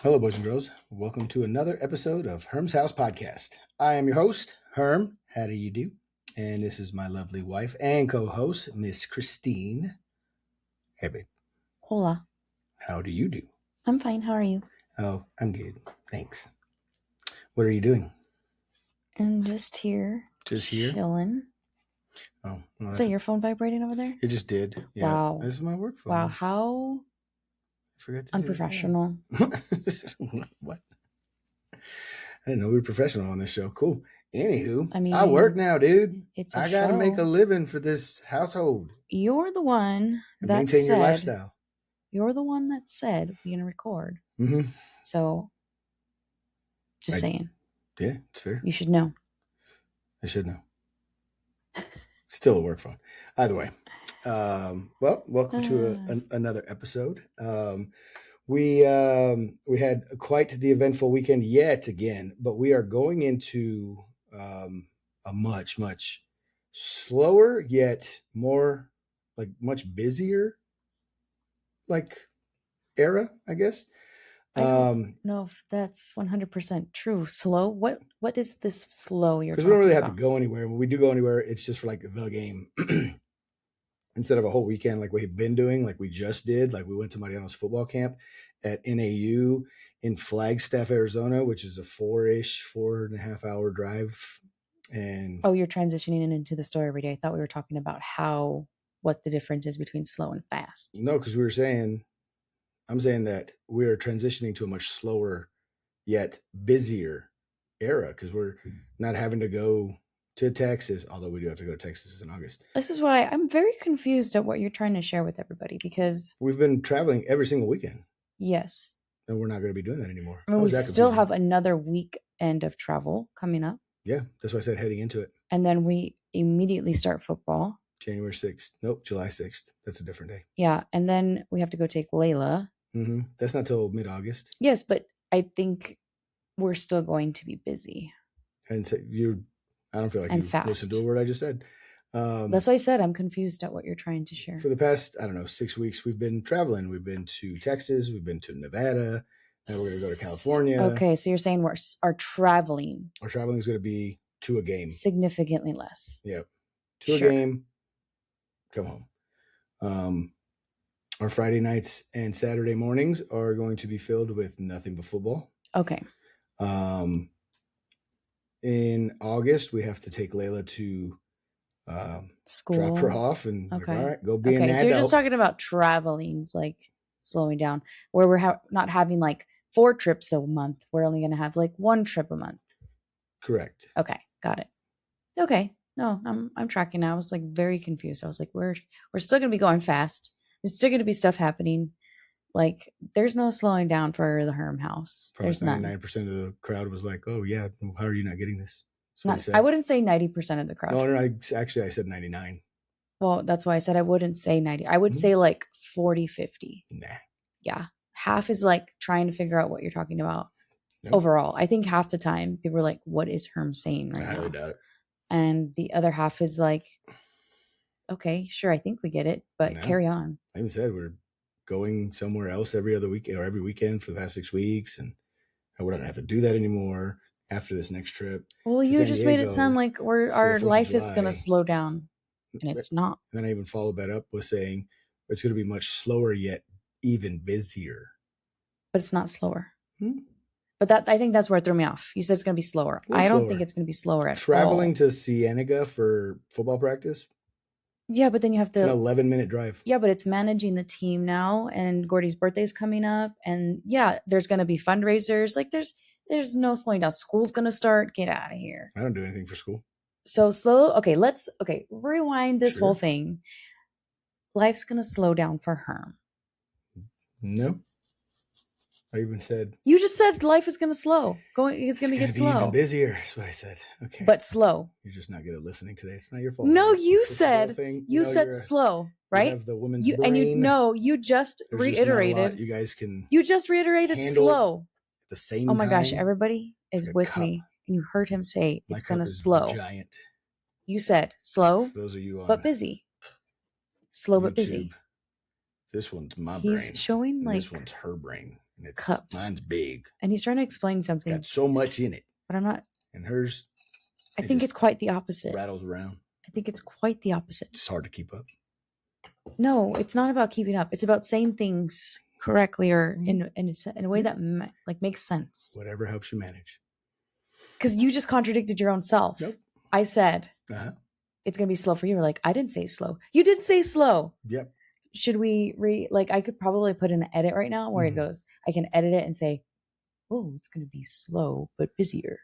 Hello, boys and girls. Welcome to another episode of Herm's House Podcast. I am your host, Herm. How do you do? And this is my lovely wife and co-host, Miss Kristin. Hey, babe. Hola. How do you do? I'm fine. How are you? Oh, I'm good. Thanks. What are you doing? I'm just here. Just here? Chilling. Oh, well, Is that your phone vibrating over there? It just did. Yeah. Wow. This is my work phone. Wow. How I forgot to unprofessional. What? I didn't know we were professional on this show. Cool. Anywho, I mean, I work now, dude. It's I got to make a living for this household. You're the one that maintain said. Your lifestyle. You're the one that said we're gonna record. Mm-hmm. So, just saying. Yeah, it's fair. You should know. I should know. Still a work phone. Either way. Well, welcome to another episode. We had quite the eventful weekend yet again, but we are going into a much slower yet more like much busier like era, I guess. I don't know if that's 100% true. Slow? What is this slow you're talking about? Because we don't really have to go anywhere. When we do go anywhere, it's just for like the game. Instead of a whole weekend like we've been doing, like we just did. Like we went to Mariano's football camp at NAU in Flagstaff, Arizona, which is a 4.5 hour drive. And you're transitioning into the story every day. I thought we were talking about what the difference is between slow and fast. No, because I'm saying that we're transitioning to a much slower yet busier era because we're not having to go to Texas, although we do have to go to Texas in August. This is why I'm very confused at what you're trying to share with everybody because we've been traveling every single weekend. Yes. And we're not going to be doing that anymore. I mean, we still have another weekend of travel coming up. Yeah, that's why I said heading into it. And then we immediately start football. January 6th. Nope, July 6th. That's a different day. Yeah, and then we have to go take Layla. Mm-hmm. That's not till mid-August. Yes, but I think we're still going to be busy. And so I don't feel like you listened to a word I just said. That's why I said I'm confused at what you're trying to share. For the past, 6 weeks, we've been traveling. We've been to Texas. We've been to Nevada. Now we're going to go to California. Okay, so you're saying our traveling. Our traveling is going to be to a game. Significantly less. Yep. To a game. Come home. Our Friday nights and Saturday mornings are going to be filled with nothing but football. Okay. In August, we have to take Layla to school, drop her off, and all right, go be an adult. So you're just talking about traveling's like slowing down, where we're not having like 4 trips a month. We're only going to have like 1 trip a month. Correct. Okay, got it. Okay, no, I'm tracking now. I was like very confused. I was like, we're still going to be going fast. There's still going to be stuff happening. Like, there's no slowing down for the Herm house. Probably there's 99% of the crowd was like, "Oh yeah, how are you not getting this?" I wouldn't say 90% of the crowd. No, I said 99. Well, that's why I said I wouldn't say 90. I would say like 40, 50. Nah. Yeah. Half is like trying to figure out what you're talking about. Nope. Overall, I think half the time people are like, what is Herm saying right now? I highly doubt it. And the other half is like, okay, sure, I think we get it, but carry on. I even said we're going somewhere else every other weekend or every weekend for the past 6 weeks, and we're not going to have to do that anymore after this next trip. Well, you just made it sound like our life is going to slow down, and it's not. And then I even followed that up with saying it's going to be much slower yet even busier. But it's not slower. But I think that's where it threw me off. You said it's going to be slower. I don't think it's going to be slower at all. Traveling to Cienega for football practice? Yeah, but then you have to... It's an 11-minute drive. Yeah, but it's managing the team now, and Gordy's birthday's coming up, and yeah, there's going to be fundraisers. Like, there's no slowing down. School's going to start. Get out of here. I don't do anything for school. So slow. Okay, rewind this whole thing. Life's going to slow down for Herm. No. I even said... You just said life is going to slow. It's going to get slow. Even busier. That's what I said. Okay. But slow. You're just not good at listening today. It's not your fault. No, you said slow, right? You have the woman's brain. And you just reiterated. You guys can... You just reiterated slow. At the same time. Oh my gosh, everybody is with me. And you heard him say it's going to slow. Giant. You said slow, those of you on but busy. Slow YouTube, but busy. This one's my brain. He's showing like... This one's her brain. cups. Mine's big. And he's trying to explain something. Got so much in it. But I'm not. And hers. I think it's quite the opposite. Rattles around. I think it's quite the opposite. It's hard to keep up. No, it's not about keeping up. It's about saying things correctly or in a way that makes sense. Whatever helps you manage. Because you just contradicted your own self. Nope. I said it's going to be slow for you. You're like, I didn't say slow. You did say slow. Yep. Should we I could probably put in an edit right now where it goes, I can edit it and say, oh, it's going to be slow but busier.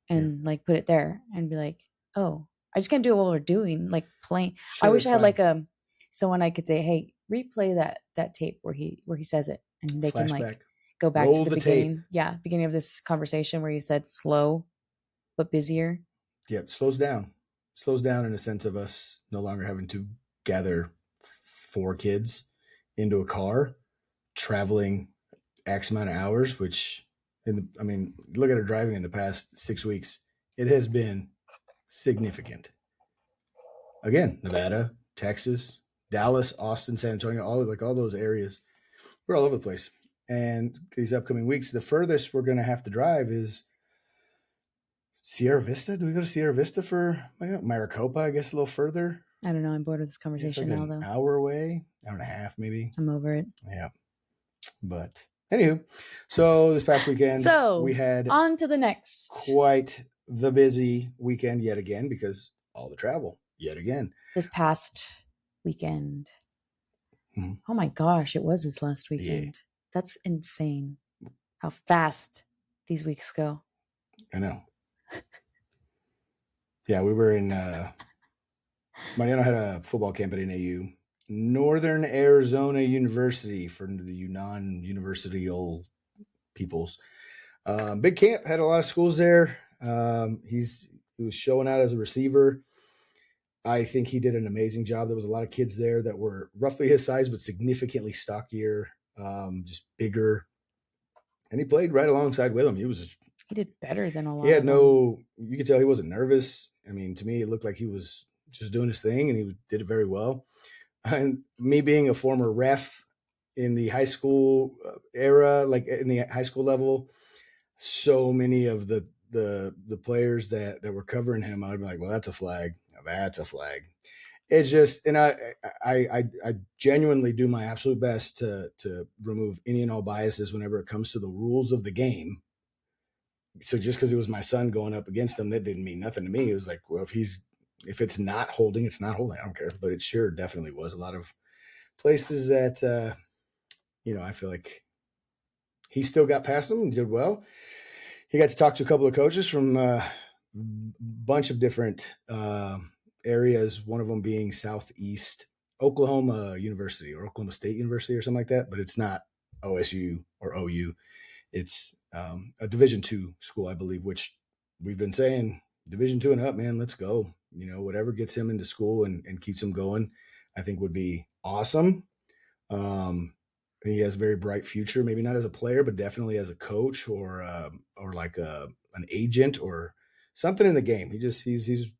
And put it there and be like, oh, I just can't do it while we're doing playing. Sure, I wish I had someone I could say, hey, replay that tape where he says it, and they Flashback. Can go back Roll to the beginning. Tape. Yeah, beginning of this conversation where you said slow but busier. Yep, slows down in the sense of us no longer having to gather 4 kids into a car, traveling X amount of hours, which look at her driving in the past 6 weeks. It has been significant. Again, Nevada, Texas, Dallas, Austin, San Antonio, all those areas. We're all over the place. And these upcoming weeks, the furthest we're going to have to drive is Sierra Vista. Do we go to Sierra Vista for Maricopa? I guess a little further. I don't know. I'm bored of this conversation now, though. An hour away, hour and a half, maybe. I'm over it. Yeah. But anywho, so this past weekend, we had on to the next. Quite the busy weekend yet again because all the travel yet again. This past weekend. Mm-hmm. Oh my gosh, it was this last weekend. Yeah. That's insane. How fast these weeks go. I know. Yeah, we were in Mariano had a football camp at NAU. Northern Arizona University for the non-university peoples. Big camp, had a lot of schools there. He was showing out as a receiver. I think he did an amazing job. There was a lot of kids there that were roughly his size, but significantly stockier, just bigger. And he played right alongside with him. He did better than a lot. He had you could tell he wasn't nervous. I mean, to me, it looked like he was just doing his thing, and he did it very well. And me being a former ref in the high school era, like in the high school level, so many of the players that were covering him, I'd be like, well, that's a flag. That's a flag. It's just, and I genuinely do my absolute best to remove any and all biases whenever it comes to the rules of the game. So just because it was my son going up against him, that didn't mean nothing to me. It was like, well, if it's not holding, it's not holding. I don't care. But it sure definitely was a lot of places that, I feel like he still got past them and did well. He got to talk to a couple of coaches from a bunch of different areas, one of them being Southeast Oklahoma University or Oklahoma State University or something like that. But it's not OSU or OU. It's a Division II school, I believe, which we've been saying Division II and up, man, let's go. Whatever gets him into school and keeps him going, I think would be awesome. He has a very bright future, maybe not as a player, but definitely as a coach or like an agent or something in the game. He's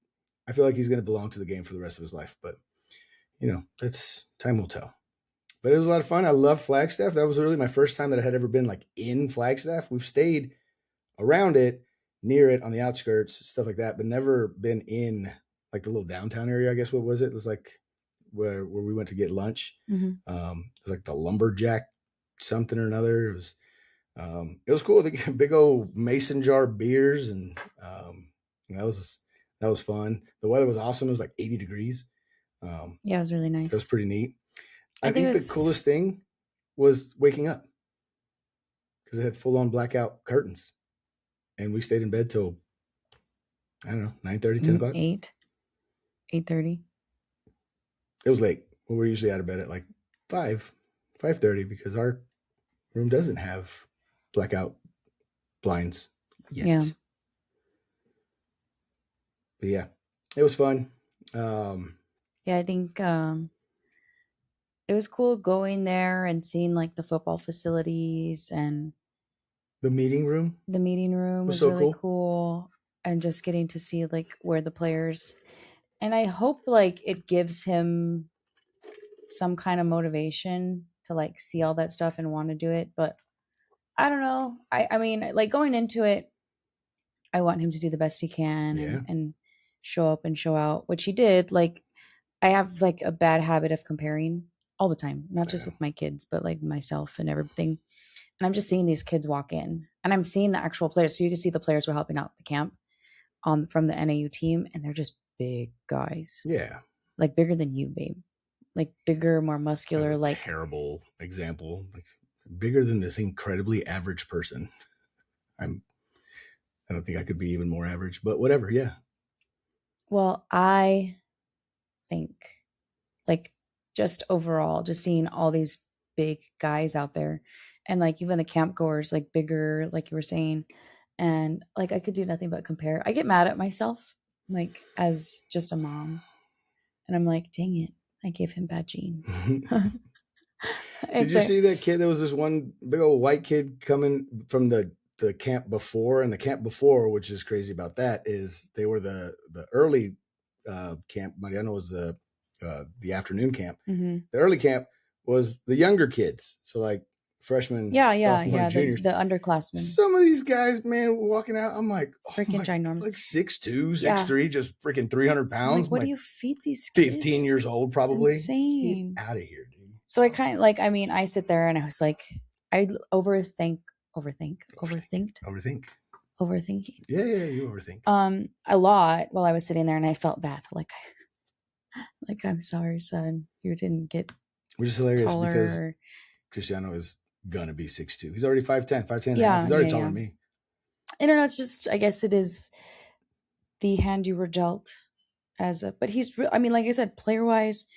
I feel like he's going to belong to the game for the rest of his life, but that's time will tell. But it was a lot of fun. I love Flagstaff. That was really my first time that I had ever been like in Flagstaff. We've stayed around it, near it, on the outskirts, stuff like that, but never been in like the little downtown area. I guess what was it? It was like where we went to get lunch. Mm-hmm. It was like the Lumberjack something or another. It was cool. They get big old mason jar beers, and that was fun. The weather was awesome. It was like 80 degrees. Yeah, it was really nice. That was pretty neat. I think the coolest thing was waking up because it had full-on blackout curtains, and we stayed in bed till, I don't know, 9:30, 10 o'clock. 8:30. It was late. Well, we're usually out of bed at like 5:30 because our room doesn't have blackout blinds yet. Yeah. But yeah, it was fun. Yeah, I think it was cool going there and seeing like the football facilities and the meeting room. The meeting room was so really cool. And just getting to see like where the players, and I hope like it gives him some kind of motivation to like see all that stuff and want to do it. But I don't know. I mean, like going into it, I want him to do the best he can and show up and show out, which he did. Like I have like a bad habit of comparing all the time, not just with my kids, but like myself and everything. And I'm just seeing these kids walk in and I'm seeing the actual players. So you can see the players who are helping out the camp from the NAU team, and they're just big guys. Yeah. Like bigger than you, babe. Like bigger, more muscular. Like terrible example. Like bigger than this incredibly average person. I don't think I could be even more average, but whatever. Yeah. Well, I think like just overall, just seeing all these big guys out there and like even the camp goers, like bigger, like you were saying. And like I could do nothing but compare. I get mad at myself, like as just a mom. And I'm like, dang it, I gave him bad genes. Did you see that kid? There was this one big old white kid coming from the camp before, and the camp before, which is crazy about that, is they were the early camp. Mariano was the afternoon camp. Mm-hmm. The early camp was the younger kids, so like freshmen, juniors, the underclassmen. Some of these guys, man, walking out, I'm like, freaking ginormous, like 6'2", 6'3", just freaking 300 pounds. Like, what do you feed these kids? 15 years old, probably. It's insane. Get out of here, dude. So I kind of like, I mean, I sit there and I was like, I overthinking. Yeah, you overthink. A lot while I was sitting there, and I felt bad. Like I'm sorry, son, you didn't get. Which is hilarious taller. Because Cristiano is gonna be 6'2". He's already 5'10", 5'10". Yeah, he's already taller than me. I don't know. It's just, I guess it is the hand you were dealt but he's, I mean, like I said, player wise,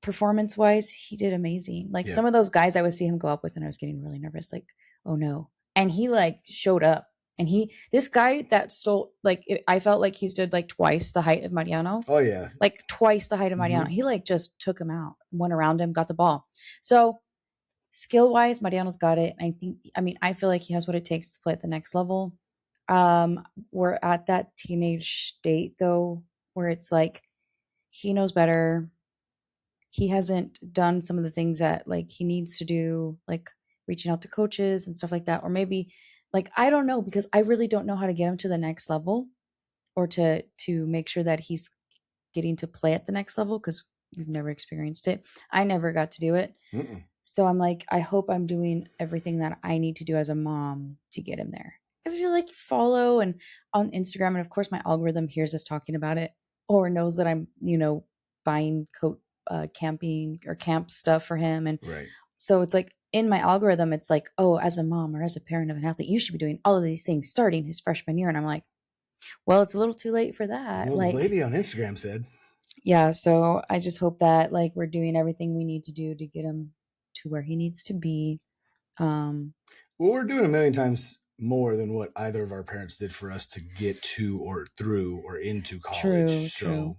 performance wise, he did amazing. Like some of those guys I would see him go up with, and I was getting really nervous. Like, oh no. And he like showed up, and this guy that stole, like, I felt like he stood like twice the height of Mariano. Oh yeah. Like twice the height of Mariano. Mm-hmm. He like just took him out, went around him, got the ball. So skill wise, Mariano's got it. I feel like he has what it takes to play at the next level. We're at that teenage state though, where it's like, he knows better. He hasn't done some of the things that like he needs to do, like reaching out to coaches and stuff like that. Or maybe like, I don't know, because I really don't know how to get him to the next level or to make sure that he's getting to play at the next level, because we've never experienced it. I never got to do it. Mm-mm. So I'm like, I hope I'm doing everything that I need to do as a mom to get him there. Because you like follow and on Instagram, and of course my algorithm hears us talking about it or knows that I'm, buying camping or camp stuff for him. And so it's like in my algorithm, it's like, oh, as a mom or as a parent of an athlete, you should be doing all of these things starting his freshman year. And I'm like, well, it's a little too late for that. Well, the lady on Instagram said. Yeah. So I just hope that like we're doing everything we need to do to get him to where he needs to be. Well, we're doing a million times more than what either of our parents did for us to get to or through or into college. True.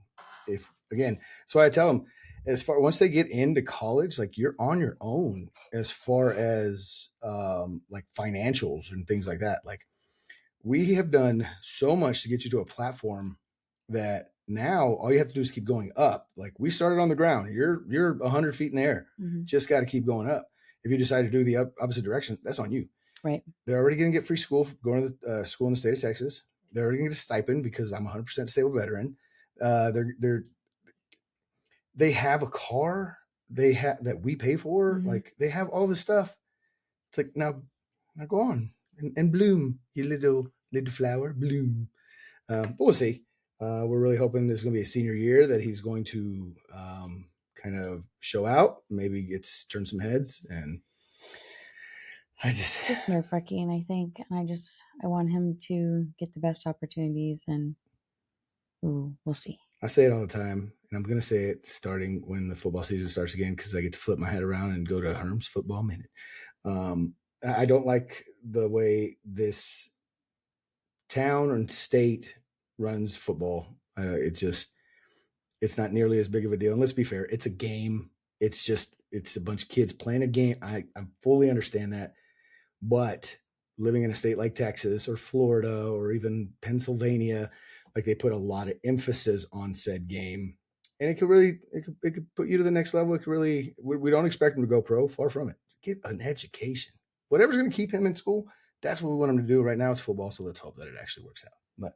If again, so I tell them, once they get into college, like you're on your own as far as like financials and things like that. Like we have done so much to get you to a platform that now all you have to do is keep going up. Like we started on the ground. You're 100 feet in the air. Mm-hmm. Just got to keep going up. If you decide to do the opposite direction, that's on you. Right. They're already going to get free school going to the school in the state of Texas. They're already going to get a stipend because I'm 100% disabled veteran. They have a car that we pay for. Mm-hmm. Like they have all this stuff. It's like, now go on and bloom, you little flower, bloom. But we'll see. We're really hoping this is going to be a senior year that he's going to kind of show out, maybe turn some heads. And it's just nerve wracking, I think. And I want him to get the best opportunities, and we'll see. I say it all the time, and I'm going to say it starting when the football season starts again, because I get to flip my head around and go to Herm's Football Minute. I don't like the way this town and state runs football. It's not nearly as big of a deal. And let's be fair, it's a game. It's a bunch of kids playing a game. I fully understand that. But living in a state like Texas or Florida or even Pennsylvania, like they put a lot of emphasis on said game. And it could put you to the next level. It could really, we don't expect them to go pro, far from it. Get an education. whatever's going to keep him in school, that's what we want him to do. Right now it's football, so let's hope that it actually works out. But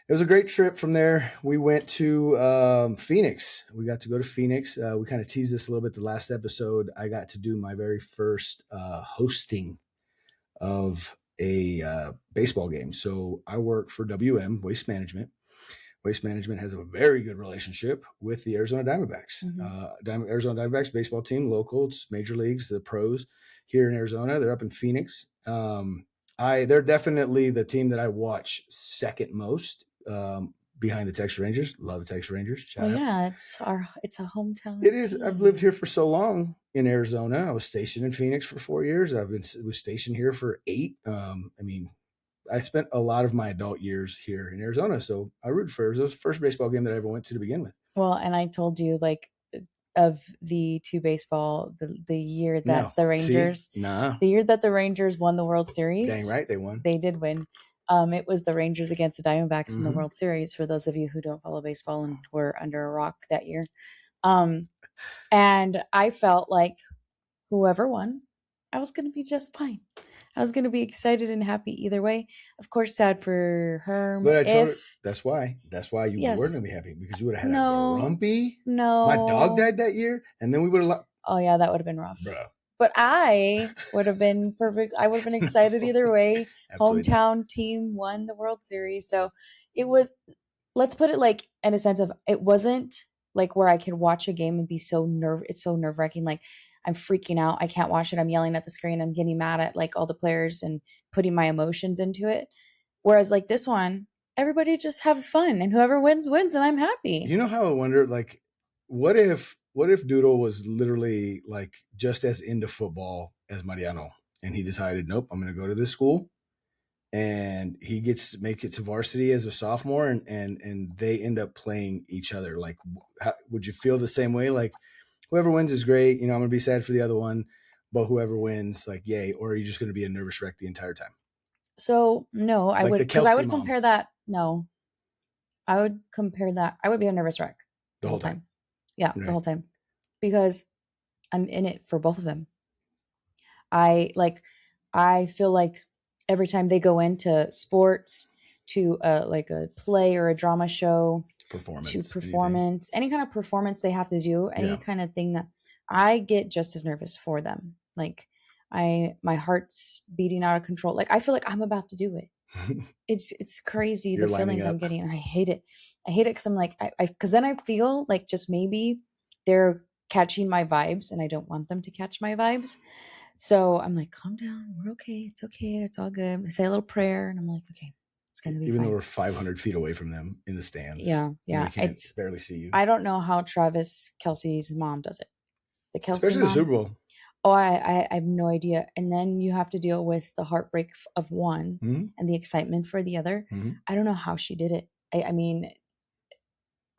it was a great trip. From there, we went to Phoenix. We got to go to Phoenix. We kind of teased this a little bit the last episode. I got to do my very first hosting of a baseball game. So I work for WM, Waste Management. Waste Management has a very good relationship with the Arizona Diamondbacks. Arizona Diamondbacks baseball team, local, it's major leagues, the pros here in Arizona. They're up in Phoenix. They're definitely the team that I watch second most behind the Texas Rangers. Love the Texas Rangers. Yeah, it's a hometown. It is. I've lived here for so long in Arizona. I was stationed in Phoenix for 4 years. Was stationed here for 8. I spent a lot of my adult years here in Arizona, so I rooted for it. It was the first baseball game that I ever went to begin with. Well, and I told you, like, of the two baseball, the year that the Rangers, the year that the Rangers won the World Series. Dang right, they won. They did win. It was the Rangers against the Diamondbacks in the World Series, for those of you who don't follow baseball and were under a rock that year. And I felt like whoever won, I was going to be just fine. I was going to be excited and happy either way. Of course, sad for Herm. But I told her, that's why you weren't going to be happy, because you would have had a grumpy. No. My dog died that year, and then we would have. Oh, yeah, that would have been rough. Bro. But I would have been perfect. I would have been excited either way. Hometown team won the World Series. So it was, let's put it like in a sense of, it wasn't like where I could watch a game and be so it's so nerve-wracking. Like, I'm freaking out. I can't watch it. I'm yelling at the screen. I'm getting mad at like all the players and putting my emotions into it. Whereas like this one, everybody just have fun, and whoever wins, wins, and I'm happy. You know how I wonder, like, what if Doodle was literally like just as into football as Mariano, and he decided, nope, I'm going to go to this school, and he gets to make it to varsity as a sophomore, and they end up playing each other. Like, would you feel the same way? Like, whoever wins is great. You know, I'm going to be sad for the other one, but whoever wins, like, yay. Or are you just going to be a nervous wreck the entire time? So, no, I would, because I would compare that. No, I would compare that. I would be a nervous wreck the whole time. Yeah, right. The whole time. Because I'm in it for both of them. I feel like every time they go into sports, to like a play or a drama show, performance, any kind of performance they have to do, any kind of thing, that I get just as nervous for them. Like, my heart's beating out of control. Like, I feel like I'm about to do it. It's crazy. The feelings I'm getting, and I hate it. Because I'm like, because then I feel like just maybe they're catching my vibes, and I don't want them to catch my vibes. So I'm like, calm down. We're okay. It's okay. It's all good. I say a little prayer, and I'm like, okay. Even though we're 500 feet away from them in the stands. Yeah. They can't barely see you. I don't know how Travis Kelce's mom does it. The Kelce especially mom, the Super Bowl. Oh, I have no idea. And then you have to deal with the heartbreak of one and the excitement for the other. I don't know how she did it. I mean,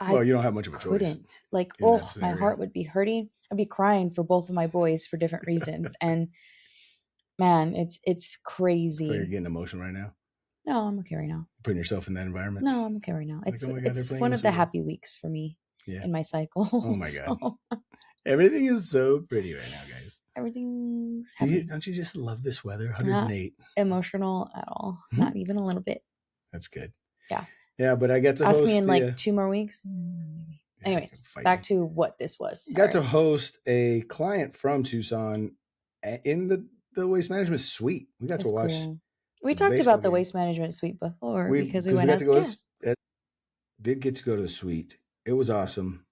well, you don't have much of a choice. Like, my heart would be hurting. I'd be crying for both of my boys for different reasons. And man, it's crazy. So you're getting emotional right now? No, I'm okay right now. Putting yourself in that environment? No, I'm okay right now. It's one of the happy weeks for me in my cycle. Oh my God. Everything is so pretty right now, guys. Everything's happy. Don't you just love this weather? 108. Not emotional at all. Not even a little bit. That's good. Yeah. Yeah, but I got to ask me in like 2 more weeks. Anyways, back to what this was. You got to host a client from Tucson in the waste management suite. We got to watch. Cool. We talked about the waste management suite before because we went as guests. Did get to go to the suite. It was awesome.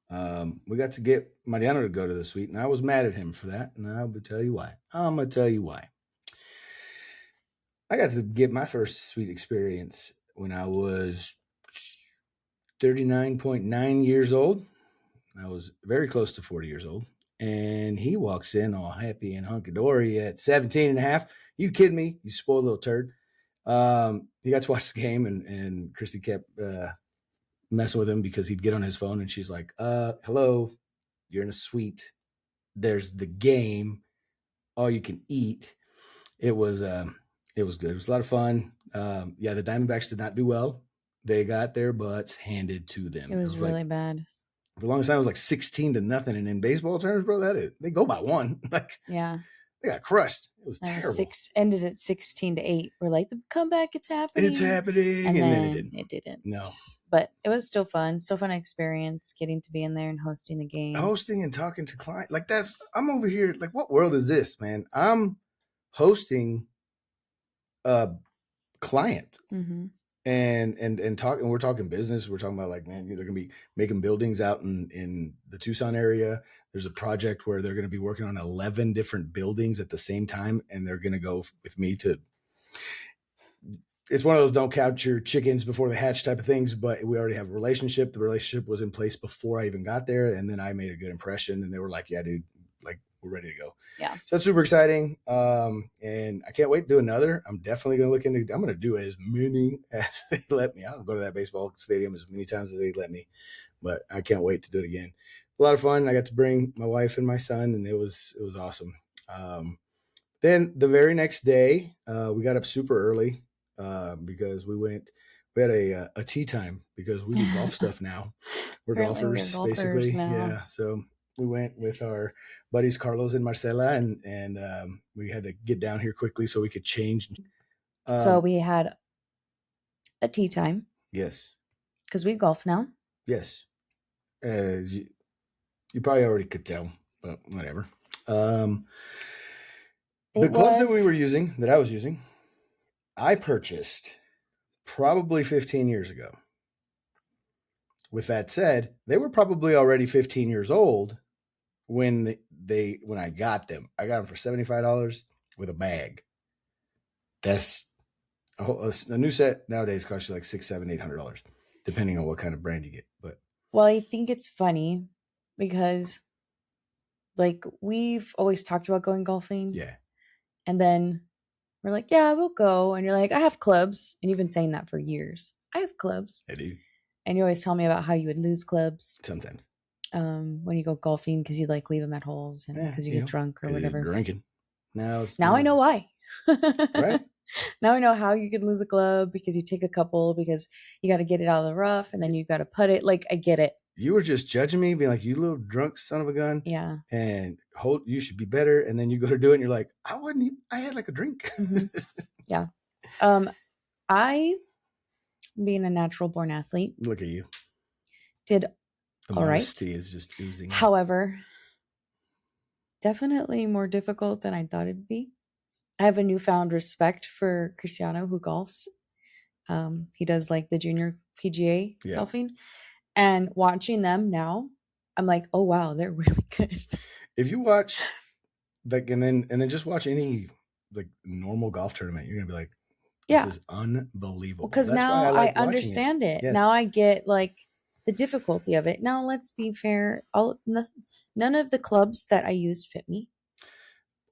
We got to get Mariano to go to the suite, and I was mad at him for that. And I'm going to tell you why. I got to get my first suite experience when I was 39.9 years old. I was very close to 40 years old. And he walks in all happy and hunky-dory at 17 and a half. You kidding me? You spoiled little turd. He got to watch the game, and Christy kept messing with him because he'd get on his phone, and she's like, hello, you're in a suite. There's the game. All you can eat. It was good. It was a lot of fun. The Diamondbacks did not do well. They got their butts handed to them. It was really bad. For the longest time, it was like 16-0. And in baseball terms, bro, they go by one. Yeah. They got crushed. It was terrible. Ended at 16-8. We're like, the comeback, it's happening. It's happening. And then it didn't. No. But it was still fun. Still fun experience getting to be in there and hosting the game. Hosting and talking to clients. Like I'm over here. Like, what world is this, man? I'm hosting a client. Mm-hmm. And talking, we're talking business. We're talking about like, man, they're going to be making buildings out in the Tucson area. There's a project where they're going to be working on 11 different buildings at the same time. And they're going to go with me to, it's one of those don't count your chickens before they hatch type of things, but we already have a relationship. The relationship was in place before I even got there. And then I made a good impression and they were like, yeah, dude, like we're ready to go. Yeah. So that's super exciting. And I can't wait to do another. I'm definitely going to look into, I'm going to do as many as they let me. I'll go to that baseball stadium as many times as they let me, but I can't wait to do it again. A lot of fun. I got to bring my wife and my son and it was awesome. Then the very next day, we got up super early, because we had a tea time because we do golf stuff now. We're golfers basically. Now. Yeah. So we went with our buddies, Carlos and Marcela, and we had to get down here quickly so we could change. So we had a tea time. Yes. Because we golf now. Yes. You probably already could tell, but whatever. The clubs that we were using, that I was using, I purchased probably 15 years ago. With that said, they were probably already 15 years old when I got them. I got them for $75 with a bag. That's a new set nowadays costs you like $600, $700, $800, depending on what kind of brand you get. But well, I think it's funny because like we've always talked about going golfing. Yeah. And then we're like, yeah, we'll go. And you're like, I have clubs. And you've been saying that for years. I have clubs. I do. And you always tell me about how you would lose clubs. Sometimes. When you go golfing because you like leave them at holes and because you get drunk or whatever. Drinking. Now I know why. Right? Now I know how you could lose a club because you take a couple because you got to get it out of the rough and then you got to putt it. Like, I get it. You were just judging me, being like, you little drunk son of a gun. Yeah. And you should be better. And then you go to do it and you're like, I had like a drink. Mm-hmm. Yeah. I, being a natural born athlete. Look at you. Did the all right. modesty is just oozing. However, definitely more difficult than I thought it'd be. I have a newfound respect for Cristiano who golfs. He does like the junior PGA golfing. And watching them now, I'm like, oh wow, they're really good. If you watch like and then just watch any like normal golf tournament, you're gonna be like, this is unbelievable. Because now I understand it. Yes. Now I get like the difficulty of it. Now let's be fair. None of the clubs that I used fit me.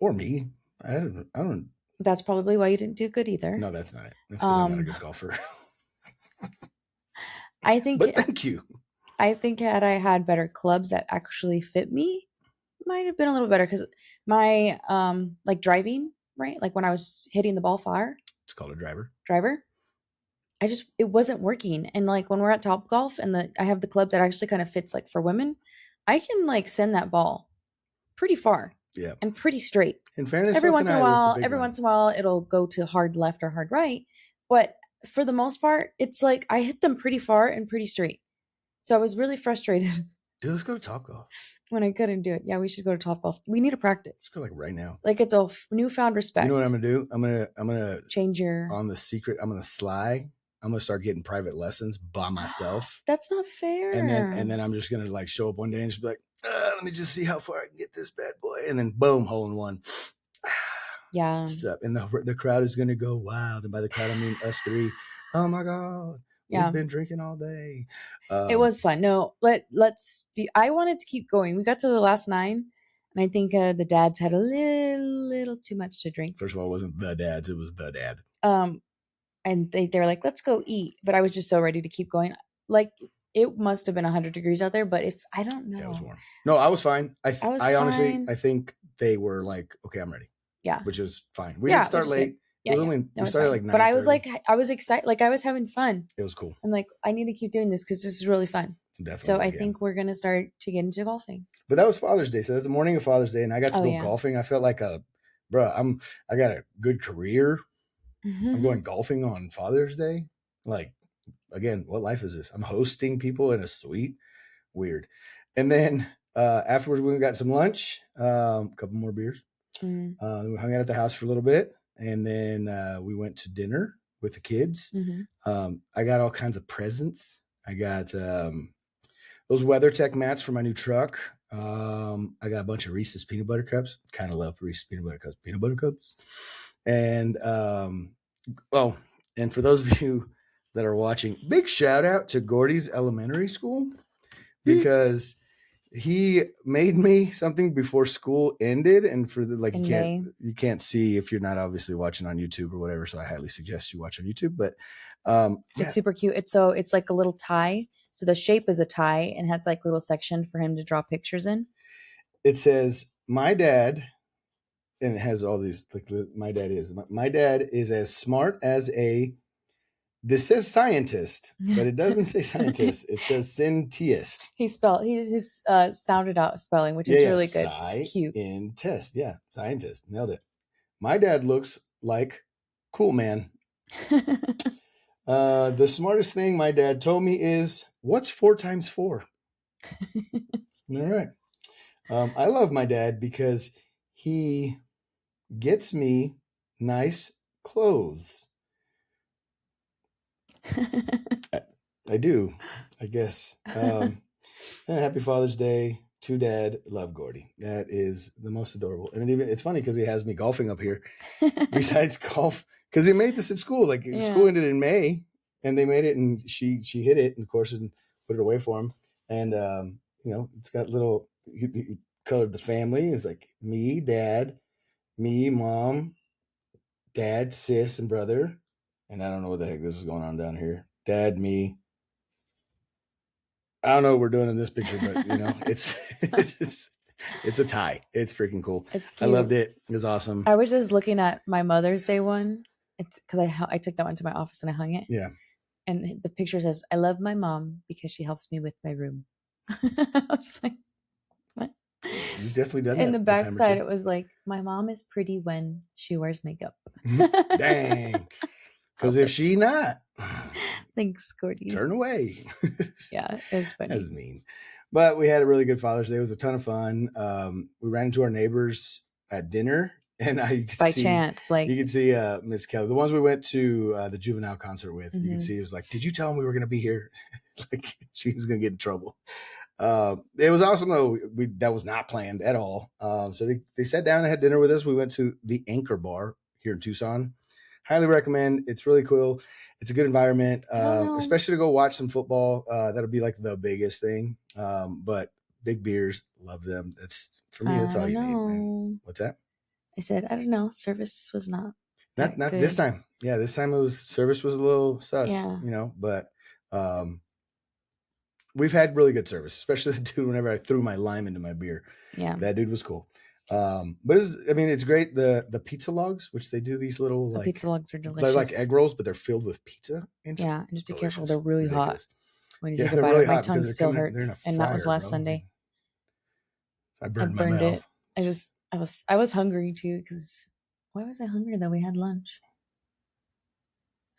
Or me. I don't. That's probably why you didn't do good either. No, that's not it. That's because I'm not a good golfer. I think. But thank you. I think had I had better clubs that actually fit me, might have been a little better because my like driving, right? Like when I was hitting the ball far. It's called a driver. It wasn't working. And like when we're at Top Golf and I have the club that actually kind of fits like for women, I can like send that ball pretty far. Yeah. And pretty straight. In fairness, every once in a while it'll go to hard left or hard right. But for the most part, it's like I hit them pretty far and pretty straight. So I was really frustrated. Dude, let's go to Top Golf. When I couldn't do it. Yeah, we should go to Top Golf. We need to practice. Let's go like right now. Like it's a newfound respect. You know what I'm gonna do? I'm gonna change your on the secret. I'm gonna sly. I'm gonna start getting private lessons by myself. That's not fair. And then I'm just gonna like show up one day and just be like, let me just see how far I can get this bad boy, and then boom, hole in one. Yeah. And the crowd is gonna go wild, and by the crowd I mean us three. Oh my god, we've been drinking all day. It was fun. No, let's be. I wanted to keep going. We got to the last 9, and I think the dads had a little too much to drink. First of all, it wasn't the dads; it was the dad. And they were like, let's go eat. But I was just so ready to keep going. Like, it must have been 100 degrees out there, but I don't know. Yeah, it was warm. No, I was fine. I honestly, fine. I think they were like, okay, I'm ready. Yeah. Which is fine. We didn't start late. Yeah, we started like 9:30. But I was like, I was excited. Like, I was having fun. It was cool. I'm like, I need to keep doing this because this is really fun. Definitely. So I think we're going to start to get into golfing. But that was Father's Day. So that's the morning of Father's Day. And I got to go golfing. I felt like a bro, I got a good career. I'm going golfing on Father's Day. Like, again, what life is this? I'm hosting people in a suite. Weird. And then afterwards, we got some lunch, a couple more beers. We hung out at the house for a little bit, and then we went to dinner with the kids. I got all kinds of presents. I got those WeatherTech mats for my new truck. I got a bunch of Reese's peanut butter cups. Kind of love Reese's peanut butter cups. And and for those of you that are watching, big shout out to Gordy's elementary school, because he made me something before school ended, and for the you can't see if you're not obviously watching on YouTube or whatever. So I highly suggest you watch on YouTube. But it's super cute. It's like a little tie. So the shape is a tie and has like little section for him to draw pictures in. It says my dad, and it has all these like my dad is as smart as a. This says scientist, but it doesn't say scientist. It says scientist. He sounded out spelling, which is really good. It's cute. In test. Yeah. Scientist. Nailed it. My dad looks like cool man. The smartest thing my dad told me is, what's 4 times 4? All right. I love my dad because he gets me nice clothes. I do, I guess. And happy Father's Day to Dad. Love Gordy. That is the most adorable. And it's funny because he has me golfing up here. Besides golf, because he made this at school. Like school ended in May, and they made it, and she hit it, and of course, and put it away for him. And it's got little. He colored the family. It's like me, Dad, me, Mom, Dad, sis, and brother. And I don't know what the heck this is going on down here. Dad, me. I don't know what we're doing in this picture, but it's a tie. It's freaking cool. It's cute. I loved it. It was awesome. I was just looking at my Mother's Day one. It's because I took that one to my office and I hung it. Yeah. And the picture says, "I love my mom because she helps me with my room." I was like, what? You definitely done In the backside, it was like, "My mom is pretty when she wears makeup." Dang. Because if she not, thanks, Gordy. Turn away. Yeah, it was funny. That was mean. But we had a really good Father's Day. It was a ton of fun. We ran into our neighbors at dinner, and you could see Miss Kelly. The ones we went to the juvenile concert with, you could see it was like, "Did you tell them we were going to be here?" Like she was going to get in trouble. It was awesome though. That was not planned at all. So they sat down and had dinner with us. We went to the Anchor Bar here in Tucson. Highly recommend. It's really cool. It's a good environment, especially to go watch some football. That'll be like the biggest thing. But big beers, love them. That's for me. That's all you need, man. What's that? I said, I don't know. Service was not good. This time. Yeah, this time service was a little sus. Yeah. But we've had really good service, especially the dude whenever I threw my lime into my beer. Yeah, that dude was cool. But it's great. The pizza logs, which they do these little the pizza logs are delicious. They're like egg rolls, but they're filled with pizza. And just be careful. They're really hot. When you take a bite, really my tongue still hurts. And that was last Sunday. I burned my mouth. it. I was hungry too, because why was I hungry though? We had lunch.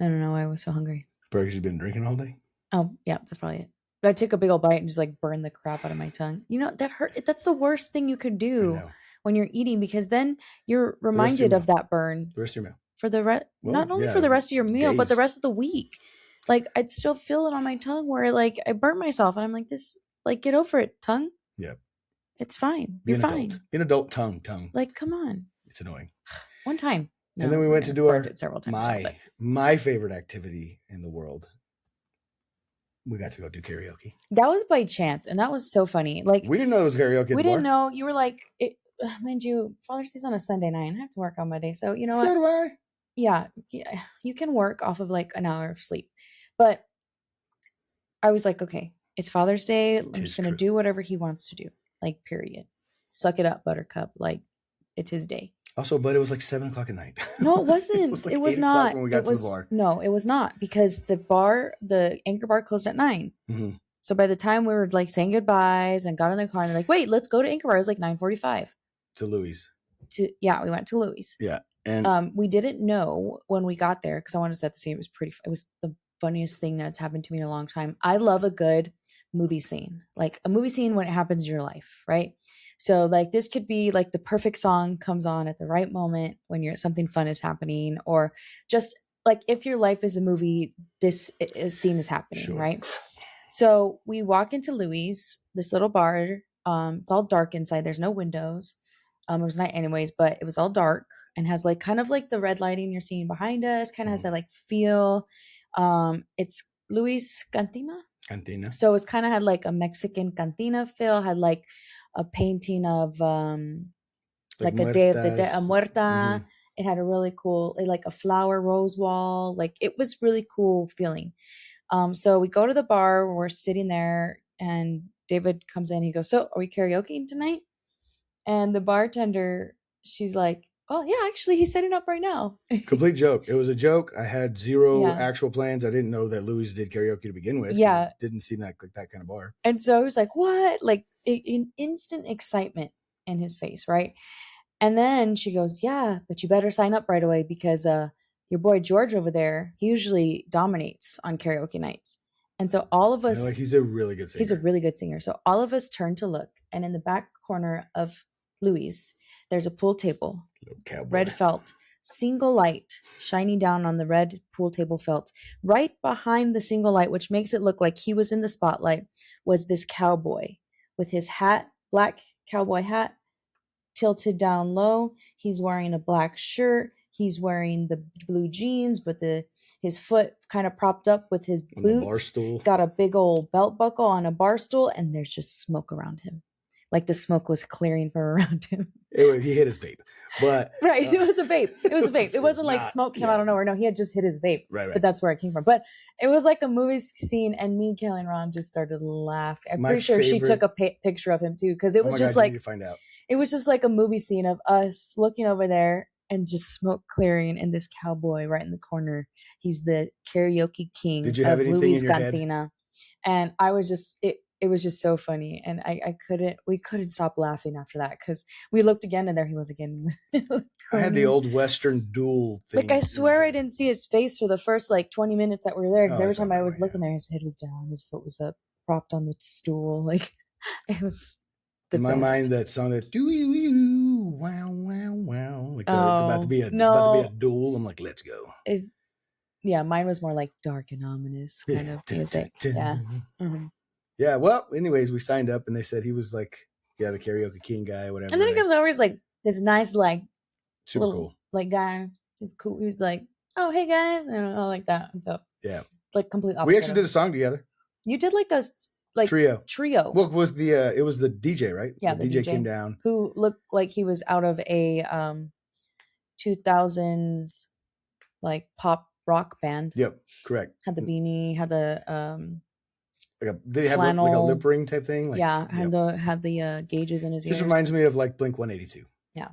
I don't know why I was so hungry. Because you've been drinking all day? Oh, yeah, that's probably it. But I took a big old bite and just like burned the crap out of my tongue. That hurt. That's the worst thing you could do when you're eating, because then you're reminded of that burn. The rest of your meal. For the not only for the rest of your meal, but the rest of the week. Like I'd still feel it on my tongue where like I burnt myself, and I'm like, this, like, get over it, tongue. Yeah. It's fine. You're fine. Be an adult, tongue. Like, come on. It's annoying. One time. No, and then we went to do it several times. My favorite activity in the world. We got to go do karaoke. That was by chance, and that was so funny. Like, we didn't know it was karaoke. We didn't know. You were like, mind you, Father's Day's on a Sunday night. I have to work on Monday, so you know what? So do I. Yeah, you can work off of like an hour of sleep, but I was like, okay, it's Father's Day. I'm just gonna do whatever he wants to do. Like, period. Suck it up, Buttercup. Like, it's his day. Also, but it was like 7:00 at night. No, it wasn't. It was not. When we got to the bar. No, it was not, because the Anchor Bar closed at 9. Mm-hmm. So by the time we were like saying goodbyes and got in the car and they're like, wait, let's go to Anchor Bar, it was like 9:45. To Louis. we went to Louis. Yeah. And we didn't know when we got there, because I wanted to set the scene. It was the funniest thing that's happened to me in a long time. I love a good movie scene, like a movie scene when it happens in your life, right? So like this could be like the perfect song comes on at the right moment when something fun is happening, or just like if your life is a movie, this scene is happening, sure. Right? So we walk into Louis, this little bar. It's all dark inside. There's no windows. It was night anyways, but it was all dark and has like kind of like the red lighting you're seeing behind us, kind of has that like feel. It's Louis Cantina. So it's kind of had like a Mexican cantina feel, had like a painting of like a Day of the Dead, a Muerta. Mm-hmm. It had a really cool, like a flower rose wall. Like it was really cool feeling. So we go to the bar, we're sitting there, and David comes in. He goes, "So are we karaokeing tonight?" And the bartender, she's like, "Oh yeah, actually he's setting up right now." Complete joke. It was a joke. I had zero actual plans. I didn't know that Louis did karaoke to begin with. Yeah. It didn't seem like that kind of bar. And so I was like, "What?" Like in instant excitement in his face, right? And then she goes, "Yeah, but you better sign up right away because your boy George over there, he usually dominates on karaoke nights." And so all of us, he's a really good singer. He's a really good singer. So all of us turned to look, and in the back corner of Louis, there's a pool table, red felt, single light shining down on the red pool table felt. Right behind the single light, which makes it look like he was in the spotlight, was this cowboy with his hat, black cowboy hat, tilted down low. He's wearing a black shirt. He's wearing the blue jeans, but his foot kind of propped up with his boots. Got a big old belt buckle on a bar stool, and there's just smoke around him. Like the smoke was clearing from around him. He hit his vape. But right, it was a vape. It was a vape. It wasn't like smoke came out of nowhere. No, he had just hit his vape. Right. But that's where it came from. But it was like a movie scene, and me, Kelly, and Ron just started laughing. I'm pretty sure she took a picture of him too, because it was just like, find out. It was just like a movie scene of us looking over there and just smoke clearing, and this cowboy right in the corner. He's the karaoke king Did you have of anything Louis in your Cantina. And I was just it was just so funny, and we couldn't stop laughing after that, because we looked again and there he was again. I had the old Western duel thing. Like I swear I didn't see his face for the first like 20 minutes that we were there, because every time I was looking there, his head was down, his foot was up, propped on the stool. Like it was in my mind, that song that do you wow wow wow, like it's about to be a duel. I'm like, let's go. Yeah, mine was more like dark and ominous kind of music. Yeah. Mm-hmm. Yeah, well, anyways, we signed up and they said he was like, the karaoke king guy, whatever. And then he comes over, he's like this nice, like, super little, cool, like guy. He's cool. He was like, "Oh, hey guys," and all like that. And so yeah, like complete opposite. We actually did a song together. You did like a trio. Well, it was the DJ, right? Yeah, the DJ came down, who looked like he was out of a 2000s like pop rock band. Yep, correct. Had the beanie, had the did he have like a lip ring type thing? Like, yeah, had the gauges in his ears. This reminds me of like Blink-182. Yeah.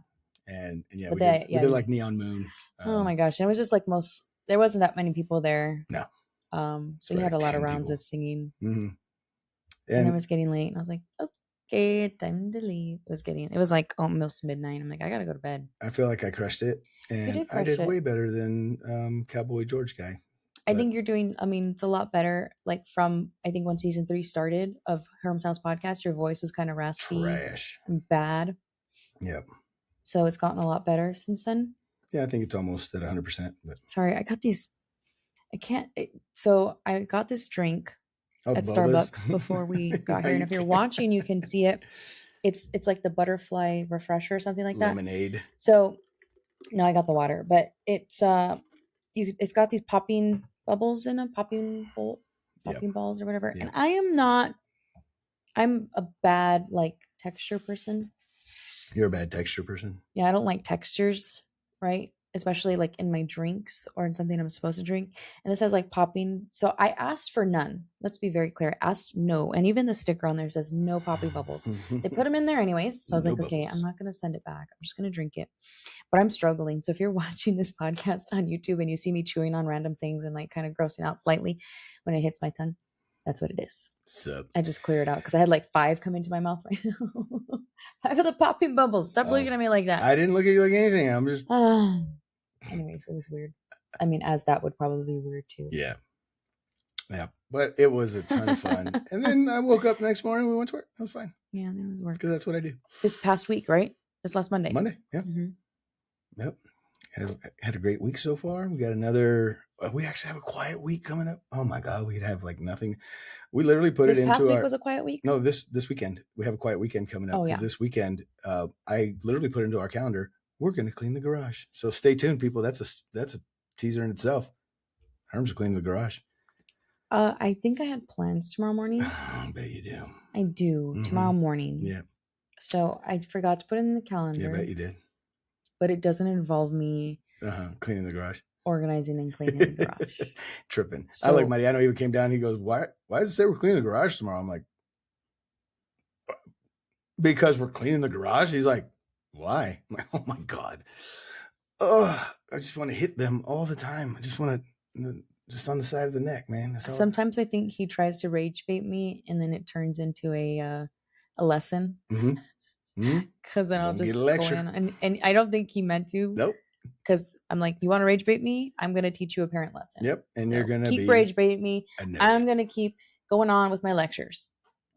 And we did like Neon Moon. Oh my gosh. It was just like there wasn't that many people there. No. So we had a lot of rounds of singing. Mm-hmm. And it was getting late, and I was like, okay, time to leave. It was like almost midnight. I'm like, I gotta go to bed. I feel like I crushed it. And I did way better than Cowboy George guy. I think you're doing, it's a lot better. Like from, I think when season 3 started of Herm's House podcast, your voice was kind of raspy. Trash. And bad. Yep. So it's gotten a lot better since then. Yeah, I think it's almost at 100%. But. Sorry, I got these. So I got this drink at Starbucks before we got here. And if you're watching, you can see it. It's like the butterfly refresher or something like that. Lemonade. So no, I got the water, but it's got these popping bubbles in a popping balls or whatever. Yep. And I'm a bad like texture person. You're a bad texture person? Yeah, I don't like textures, right? Especially like in my drinks or in something I'm supposed to drink. And this has like popping. So I asked for none. Let's be very clear. I asked no. And even the sticker on there says no poppy bubbles. They put them in there anyways. So I was like, okay, I'm not going to send it back. I'm just going to drink it. But I'm struggling. So if you're watching this podcast on YouTube and you see me chewing on random things and like kind of grossing out slightly when it hits my tongue, That's what it is. Sup. I just clear it out because I had like 5 come into my mouth right now. 5 of the popping bubbles. Stop looking at me like that. I didn't look at you like anything. I'm just. Anyways, it was weird. I mean, as that would probably be weird too. Yeah. Yeah. But it was a ton of fun. And then I woke up the next morning. We went to work. It was fine. Yeah, then it was work. Because that's what I do. This past week, right? This last Monday. Monday. Yeah. Mm-hmm. Yep. Had a great week so far. We got another. We actually have a quiet week coming up. Oh my God, we'd have like nothing. We literally put it into this past week was a quiet week. No, this weekend we have a quiet weekend coming up. Oh yeah. This weekend, I literally put into our calendar. We're going to clean the garage. So stay tuned, people. That's a teaser in itself. Herm's cleaning the garage. I think I had plans tomorrow morning. I bet you do. I do tomorrow morning. Yeah. So I forgot to put it in the calendar. Yeah, I bet you did. But it doesn't involve me cleaning the garage, organizing and cleaning the garage. Tripping. So, I like my dad. Even came down. He goes, "Why does it say we're cleaning the garage tomorrow?" I'm like, "Because we're cleaning the garage." He's like, "Why?" I'm like, "Oh my God, I just want to hit them all the time. I just want to just on the side of the neck, man." Sometimes I think he tries to rage bait me, and then it turns into a lesson. Because then I'll just go in, and I don't think he meant to. Nope. Because I'm like, you want to rage bait me? I'm going to teach you a parent lesson. Yep. And you're going to keep rage bait me. I'm going to keep going on with my lectures.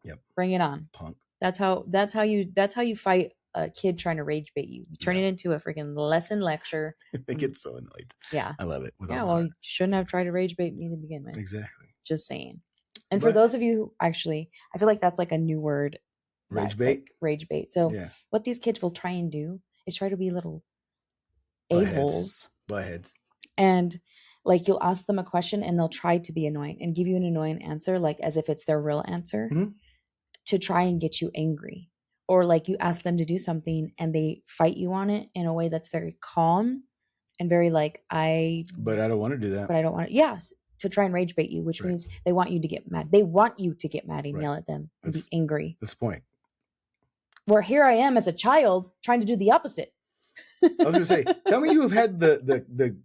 Yep. Bring it on. Punk. That's how you fight a kid trying to rage bait you. You turn it into a freaking lesson lecture. They get so annoyed. Yeah. I love it. You shouldn't have tried to rage bait me to begin with. Exactly. Just saying. And for those of you who actually, I feel like that's like a new word. Rage bait? Like rage bait. So what these kids will try and do is try to be little a-holes. Buttheads. And like you'll ask them a question and they'll try to be annoying and give you an annoying answer, like as if it's their real answer to try and get you angry. Or like you ask them to do something and they fight you on it in a way that's very calm and very like, But I don't want to do that. But I don't want to. Yes. To try and rage bait you, which means they want you to get mad. They want you to get mad and yell at them and be angry. That's the point. Where here I am as a child trying to do the opposite. I was going to say, tell me you have had the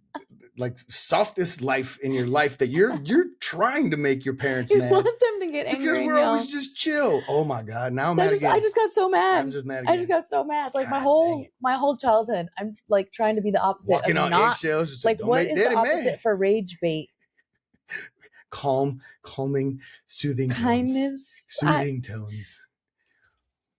like softest life in your life that you're trying to make your parents mad. You want them to get angry because we're always just chill. Oh my God! Now I'm mad again. I just got so mad. I'm just mad again. I just got so mad. Like my whole childhood, I'm like trying to be the opposite. Walking on eggshells. Just like what is the opposite for rage bait? Calming, soothing kindness, tones. Soothing tones.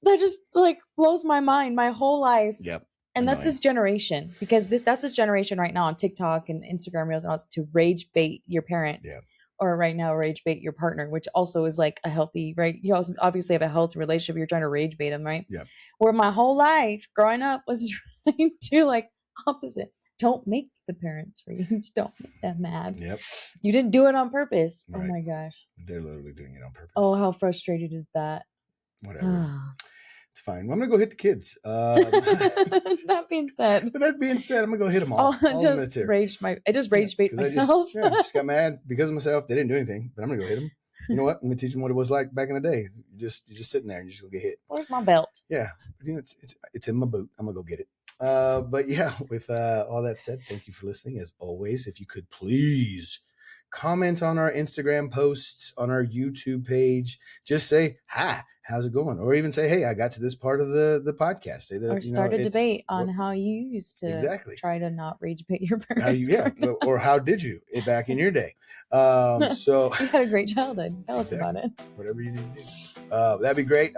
That just like blows my mind. My whole life. Yep. And that's this generation, because that's this generation right now on TikTok and Instagram reels and all to rage bait your parent. Yeah. Or right now rage bait your partner, which also is like a healthy, right? You also obviously have a healthy relationship. You're trying to rage bait them, right? Yeah. Where my whole life growing up was trying to like opposite. Don't make the parents rage. Don't make them mad. Yep. You didn't do it on purpose. Right. Oh my gosh. They're literally doing it on purpose. Oh, how frustrated is that? Whatever. It's fine. Well, I'm gonna go hit the kids. That being said, I'm gonna go hit them all. I just rage bait myself. I just got mad because of myself. They didn't do anything, but I'm gonna go hit them. You know what? I'm gonna teach them what it was like back in the day. You're just sitting there and you're just gonna get hit. Where's my belt? Yeah, it's in my boot. I'm gonna go get it. But yeah, with all that said, thank you for listening. As always, if you could please comment on our Instagram posts, on our YouTube page, just say hi. How's it going? Or even say, hey, I got to this part of the podcast. Say that, or start a debate on how you used to try to not rage bait your parents. Or how did you back in your day? So you had a great childhood. Tell us about it. Whatever you need to do. That'd be great.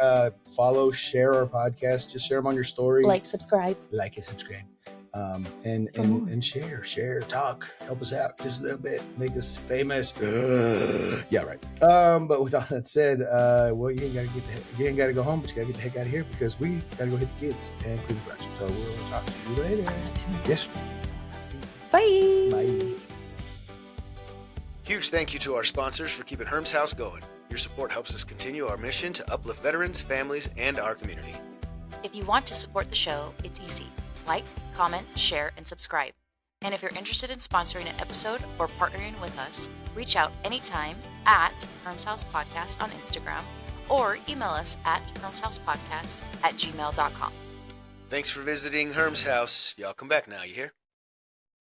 Follow, share our podcast. Just share them on your stories. Like, subscribe. Like and subscribe. And share, talk, help us out just a little bit, make us famous. Yeah, right. But with all that said, well, you ain't gotta go home, but you gotta get the heck out of here because we gotta go hit the kids and clean the garage. So we'll talk to you later. Yes. Bye. Huge thank you to our sponsors for keeping Herm's House going. Your support helps us continue our mission to uplift veterans, families, and our community. If you want to support the show, it's easy. Like, comment, share, and subscribe. And if you're interested in sponsoring an episode or partnering with us, reach out anytime at Herm's House Podcast on Instagram or email us at hermshousepodcast@gmail.com. Thanks for visiting Herm's House. Y'all come back now, you hear?